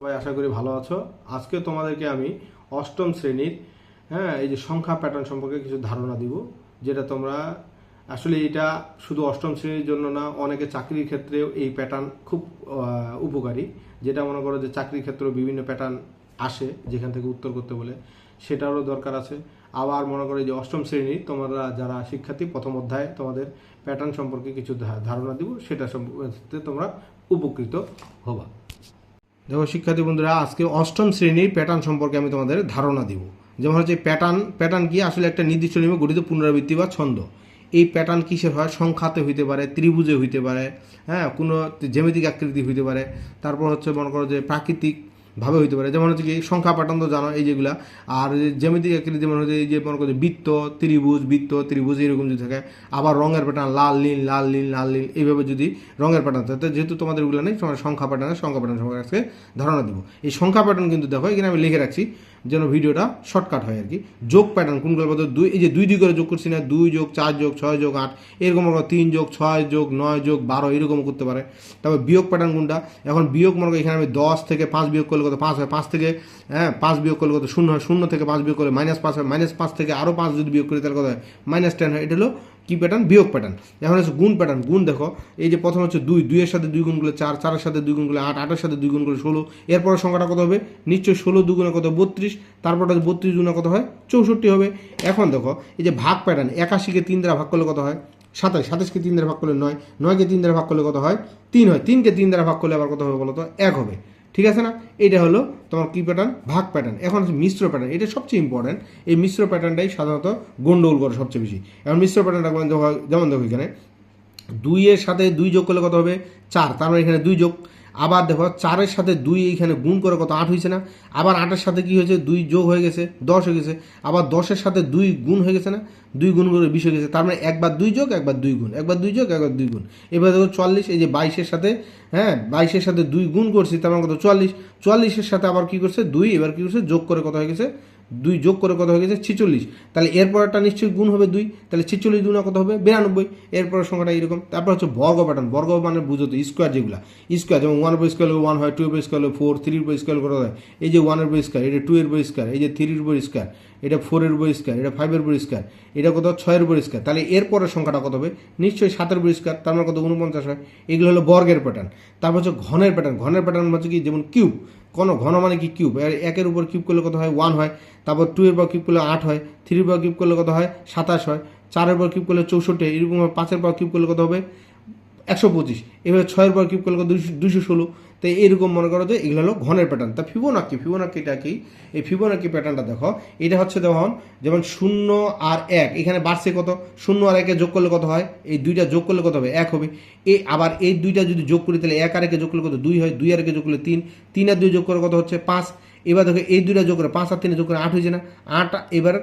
সবাই আশা করি ভালো আছো। আজকে তোমাদেরকে আমি অষ্টম শ্রেণীর এই যে সংখ্যা প্যাটার্ন সম্পর্কে কিছু ধারণা দিব, যেটা তোমরা আসলে এটা শুধু অষ্টম শ্রেণীর জন্য না, অনেকে চাকরির ক্ষেত্রেও এই প্যাটার্ন খুব উপকারী। যেটা মনে করো যে চাকরির ক্ষেত্রেও বিভিন্ন প্যাটার্ন আসে যেখান থেকে উত্তর করতে বলে, সেটারও দরকার আছে। আবার মনে করো যে অষ্টম শ্রেণীর তোমরা যারা শিক্ষার্থী, প্রথম অধ্যায়ে তোমাদের প্যাটার্ন সম্পর্কে কিছু ধারণা দিব, সেটা সম্পর্কে তোমরা উপকৃত হবা। দেখো শিক্ষার্থী বন্ধুরা, আজকে অষ্টম শ্রেণীর প্যাটার্ন সম্পর্কে আমি তোমাদের ধারণা দিব। যেমন হচ্ছে প্যাটার্ন কি আসলে একটা নির্দিষ্ট নিয়মে গঠিত পুনরাবৃত্তি বা ছন্দ। এই প্যাটার্ন কিসের হয়? সংখ্যাতে হইতে পারে, ত্রিভুজে হইতে পারে, কোনো জ্যামিতিক আকৃতি হইতে পারে, তারপর হচ্ছে মনে করো যে প্রাকৃতিক ভাবে হইতে পারে। যেমন হচ্ছে কি সংখ্যা প্যাটার্ন তো জানো এই যেগুলা। আর জ্যামিতিক আকৃতি যেমন হচ্ছে এই যে মনে করো বৃত্ত ত্রিভুজ এরকম যদি থাকে। আবার রঙের প্যাটার্ন লাল নীল এইভাবে যদি রঙের প্যাটার্ন থাকে, যেহেতু তোমাদের ওগুলো নেই, তোমার সংখ্যা প্যাটার্ন সম্পর্কে আজকে ধারণা দিব। এই সংখ্যা প্যাটার্ন কিন্তু দেখো এখানে আমি লিখে রাখছি যেন ভিডিওটা শর্টকাট হয় আর কি। যোগ প্যাটার্ন কোনগুলোর মধ্যে এই যে 2 করে যোগ করছি না, 2 যোগ 4 যোগ 6 যোগ 8 এরকম, 3 যোগ 6 যোগ 9 যোগ 12 এরকম করতে পারে। তারপর বিয়োগ প্যাটার্ন কোনটা? এখন বিয়োগ মনে করো এখানে আমি 10 থেকে 5 বিয়োগ করলে কত? 5 হয়। 5 থেকে 5 বিয়োগ করলে কত? 0 হয়। 0 থেকে 5 বিয়োগ করলে -5 হয়। -5 থেকে আরও 5 যদি বিয়োগ করি তাহলে কত হয়? -10 হয়। এটা হলো কি প্যাটার্ন? বিয়োগ প্যাটার্ন। এখন হচ্ছে গুণ প্যাটার্ন। গুণ দেখো এই যে প্রথম হচ্ছে 2 এর সাথে 2 গুণ করলে 4, 4 এর সাথে 2 গুণ করলে 8, 8 এর সাথে 2 গুণ করলে 16। এরপরে সংখ্যাটা কত হবে? নিশ্চয়ই 16 দুগুণে কত? 32। তারপর 32 গুণে কত হয়? 64 হবে। এখন দেখো এই যে ভাগ প্যাটার্ন, 81-কে 3 দ্বারা ভাগ করলে কত হয়? 27, 27-কে 3 দ্বারা ভাগ করলে 9, 9-কে 3 দ্বারা ভাগ করলে কত হয়? 3 হয়। 3-কে 3 দ্বারা ভাগ করলে আবার কত হবে বলো তো? 1 হবে। ঠিক আছে না? এটা হলো তোমার কি প্যাটার্ন? ভাগ প্যাটার্ন। এখন হচ্ছে মিশ্র প্যাটার্ন, এটা সবচেয়ে ইম্পর্টেন্ট। এই মিশ্র প্যাটার্নটাই সাধারণত গন্ডগোল করে সবচেয়ে বেশি। এখন মিশ্র প্যাটার্নটা যেমন দেখো এখানে 2 এর সাথে 2 যোগ করলে কত হবে? 4, তার মানে এখানে 2 যোগ। আবার দেখো 4-এর সাথে 2 এইখানে গুণ করে কত? 8 হয়েছে না? আবার 8-এর সাথে কি হয়েছে? 2 যোগ হয়ে গেছে, 10 হয়ে গেছে। আবার 10-এর সাথে 2 গুণ হয়ে গেছে না? 2 গুণ করে 20 হয়ে গেছে। তার মানে একবার 2 যোগ, একবার 2 গুণ, একবার 2 যোগ, একবার 2 গুণ। এবার দেখো 44, এই যে 22-এর সাথে 22-এর সাথে 2 গুণ করছি, তার মানে কত? 44। 44-এর সাথে আবার কি করছে? 2, এবার কি করছে? যোগ করে কত হয়ে গেছে? 2 যোগ করে কত হয়ে গেছে? 46। তাহলে এরপর একটা নিশ্চয়ই গুণ হবে 2, তাহলে 46 দুনা কত হবে? 92। এরপরের সংখ্যাটা এরকম। তারপর হচ্ছে বর্গ প্যাটার্ন। বর্গ মানে বুঝো তো, স্কোয়ার যেগুলো। স্কোয়ার যেমন 1/স্কোয়ার 1 হয়, 2/স্কোয়ার 4, 3/স্কোয়ার কত হয়? এই যে 1/স্কোয়ার, এটা 2/স্কোয়ার, এই যে 3/স্কোয়ার, এটা 4/স্কোয়ার, এটা 5/স্কোয়ার, এটা কত? 6/স্কোয়ার। তাহলে এরপরের সংখ্যাটা কত হবে? নিশ্চয়ই 7/স্কোয়ার, তার মানে কত? 49 হয়। এগুলো হলো বর্গের প্যাটার্ন। তারপর হচ্ছে ঘনের প্যাটার্ন। ঘনের প্যাটার্ন হচ্ছে কি? যেমন কিউব। ঘন মানে কি? কিউব। 1-এর উপর কিউব করলে কত হয়? 1 হয়। তারপর 2 এর পর কিউব করলে 8 হয়। 3 এর পর কিউব করলে কত হয়? 27 হয়। 4-এর পর কিউব করলে 64, এরকম 5-এর পর কিউব করলে কত হবে? 125। এবার 6-এর পর কিউব করলে 216। তো এরকম মনে করো যে এগুলো হলো ঘনের প্যাটার্ন। তা ফিবোনাক্কিটা কি? এই ফিবোনাক্কি প্যাটার্নটা দেখো, এটা হচ্ছে যেমন 0 আর 1 এখানে বাড়ছে কত? 0 আর 1-এ যোগ করলে কত হয়? এই দুইটা যোগ করলে কত হবে? 1 হবে। আবার এই দুইটা যদি যোগ করি তাহলে 1 আর 1-এ যোগ করলে কত? 2 হয়। 2 আর 1-এ যোগ করলে 3, 3 আর 2 যোগ করে কত হচ্ছে? 5। এবার দেখো এই দুইটা যোগ করে 5 আর 3 যোগ করে 8 হয়েছে না? 8। এবার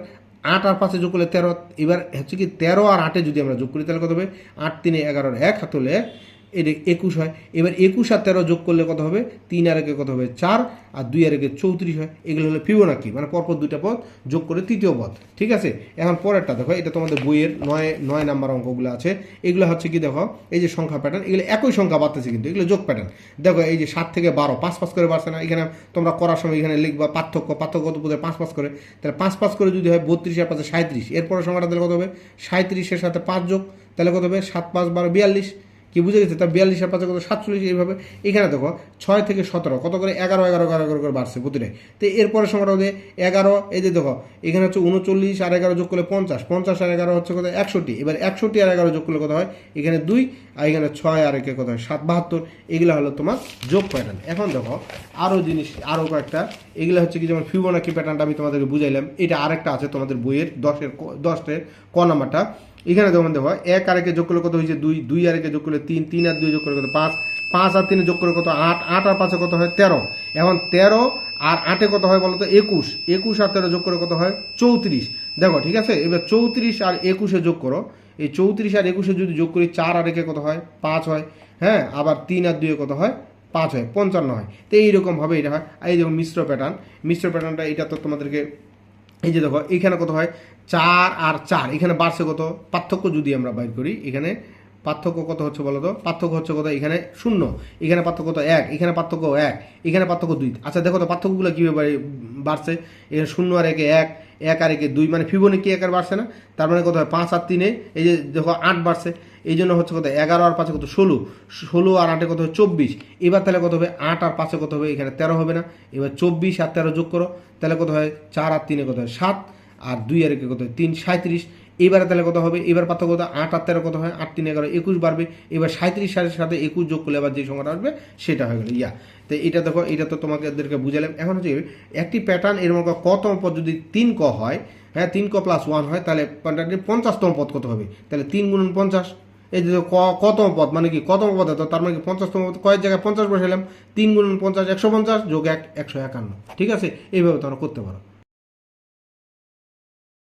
8 আর 5-এ যোগ করলে 13। এবার হচ্ছে কি 13 আর 8-এ যদি আমরা যোগ করি তাহলে কত হবে? 8 3 11, 1 হাত হলে এটা 21 হয়। এবার 21 আর 13 যোগ করলে কত হবে? 3 আর 1-এ কত হবে? 4, আর 2 আর 1-এ 34 হয়। এগুলো হলো ফিবোনাক্কি, মানে পরপর দুইটা পদ যোগ করে তৃতীয় পদ। ঠিক আছে? এখন পরেরটা দেখো, এটা তোমাদের বইয়ের 9 নাম্বার অঙ্কগুলো আছে। এগুলো হচ্ছে কি দেখো, এই যে সংখ্যা প্যাটার্ন, এগুলো একই সংখ্যা বাড়তেছে কিন্তু এগুলো যোগ প্যাটার্ন। দেখো এই যে 7 থেকে 12 5 করে বাড়ছে না? এখানে তোমরা করার সময় এখানে লিখবা পার্থক্য কত বোঝায়? 5 করে। তাহলে 5 করে যদি হয় 32 আর 5 37, এরপরে সংখ্যাটা তাহলে কত হবে? 37-এর সাথে 5 যোগ, তাহলে কত হবে? 7 5 12 42। কি বুঝে গেছে? তার 42 আর 5 কত? 47। এইভাবে এখানে দেখো 6 থেকে 17 কত করে? 11 করে বাড়ছে প্রতিটাই। তো এরপরে সংখ্যাটা হচ্ছে 11। এই যে দেখো এখানে হচ্ছে 39 আর 11 যোগ করলে 50, 50 আর 11 হচ্ছে কত? 61। এবার 61 আর 11 যোগ করলে কত হয়? এখানে 2, আর এখানে 6 আর 1-এ কত হয়? 72। এগুলো হলো তোমার যোগ প্যাটার্ন। এখন দেখো আরও কয়েকটা, এগুলো হচ্ছে কি যেমন ফিবোনাক্কি প্যাটার্নটা আমি তোমাদেরকে বুঝাইলাম। এটা আরেকটা আছে তোমাদের বইয়ের 10-এর ক নাম্বারটা। এখানে যেমন দেখো 1 আর 1-এ যোগ করলে কত হয়েছে? 2, 2 আর 1-এ যোগ করলে 3, 3 আর 2 যোগ করলে কত? 5, 5 আর 3 যোগ করে কত? 8, 8 আর 5-এ কত হয়? 13। এখন 13 আর 8-এ কত হয় বলো তো? 21, 21 আর 13 যোগ করে কত হয়? 34। দেখো ঠিক আছে? এবার 34 আর 21-এ যোগ করো। এই 34 আর 21-এ যদি যোগ করি 4 আর 1-এ কত হয়? 5 হয়। আবার 3 আর 2-এ কত হয়? 5 হয়, 55 হয়। তো এইরকমভাবে এটা হয়। এই দেখো মিশ্র প্যাটার্নটা এটা তো তোমাদেরকে, এই যে দেখো এখানে কত হয়? 4 আর 4 এখানে বাড়ছে কত? পার্থক্য যদি আমরা বাইর করি, এখানে পার্থক্য কত হচ্ছে বলো তো? পার্থক্য হচ্ছে কত? এখানে 0, এখানে পার্থক্য কত? 1, এখানে পার্থক্য 1, এখানে পার্থক্য 2। আচ্ছা দেখো তো পার্থক্যগুলো কীভাবে বাড়ছে? এখানে 0 আর 1 1, 1 আর 1 2, মানে ফিবোনাকি 1 আর বাড়ছে না? তার মানে কত হয়? 5 আর 3, এই যে দেখো 8 বাড়ছে, এই জন্য হচ্ছে কত? 11 আর 5 কত? 16, 16 আর 8 কত হবে? 24। এবার তাহলে কত হবে? 8 আর 5 কত হবে? এখানে 13 হবে না? এবার 24 আর 13 যোগ করো, তাহলে কত হয়? 4 আর 3 কত হয়? 7, আর 2 আর 1 কত হয়? 3, 37। এবারে তাহলে কত হবে? এবার পার্থক্য কত? 8 আর 13 কত হয়? 8 3 11, 21 বাড়বে। এবার 37 সালের সাথে 21 যোগ করলে আবার যে সংখ্যাটা আসবে সেটা হয়ে গেল ইয়া। তো এটা দেখো, এটা তো তোমাদেরকে বুঝালাম। এখন হচ্ছে একটি প্যাটার্ন এর মধ্যে কতম পদ যদি 3 ক হয়, হ্যাঁ 3 ক প্লাস 1 হয়, তাহলে প্যাটার্নটির 50তম পদ কত হবে? তাহলে 3 গুণন 50, এই যে কতম পদ মানে কি? কতম পদ হতো, তার মানে কি 50তম পদ, কয়েক জায়গায় 50 বসালাম, 3 গুণন 50 150 যোগ 1 151। ঠিক আছে, এইভাবে তোমরা করতে পারো।